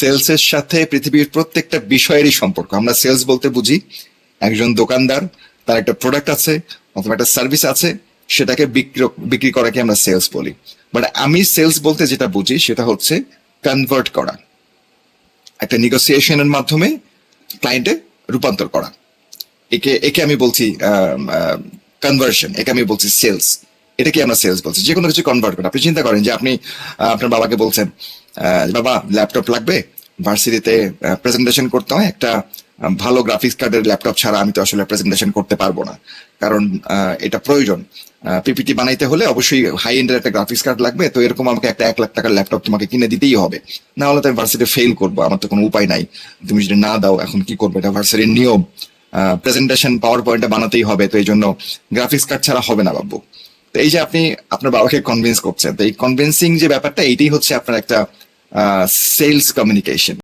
সেলসের সাথে পৃথিবীর প্রত্যেকটা বিষয়েরই সম্পর্ক। আমরা সেলস বলতে বুঝি একজন দোকানদার, তার একটা প্রোডাক্ট আছে অথবা একটা সার্ভিস আছে, সেটাকে বিক্রি করাকে আমরা সেলস বলি। বাট আমি সেলস বলতে যেটা বুঝি সেটা হচ্ছে কনভার্ট করা, একটা নেগোসিয়েশনের মাধ্যমে ক্লায়েন্টে রূপান্তর করা। একে একে আমি বলছি কনভার্সন, একে আমি বলছি সেলস। এটাকে আমরা সেলস বলছি, যে কোনো কিছু কনভার্ট করা। আপনি চিন্তা করেন যে আপনি আপনার বাবাকে বলছেন, বাবা ল্যাপটপ লাগবে, ভার্সিটিতে প্রেজেন্টেশন করতে হয়, একটা ভালো গ্রাফিক্স কার্ডের ল্যাপটপ ছাড়া আমি তো আসলে প্রেজেন্টেশন করতে পারবো না, কারণ এটা প্রয়োজন। পিপিটি বানাইতে হলে অবশ্যই হাই এন্ডের একটা গ্রাফিক্স কার্ড লাগবে, তো এরকম আমাকে একটা 1 লাখ টাকার ল্যাপটপ তোমাকে কিনে দিতেই হবে, না হলে তো আমি ভার্সিটি ফেল করবো, আমার তো কোনো উপায় নাই। তুমি যদি না দাও এখন কি করবো, এটা ভার্সিটির নিয়ম। প্রেজেন্টেশন পাওয়ার পয়েন্টটা বানাতেই হবে, তো এই জন্য গ্রাফিক্স কার্ড ছাড়া হবে না বাবু। তো এই যে আপনি আপনার বাবাকে কনভিন্স করছেন, তো এই কনভিন্সিং যে ব্যাপারটা, এইটাই হচ্ছে আপনার একটা সেলস কমিউনিকেশন।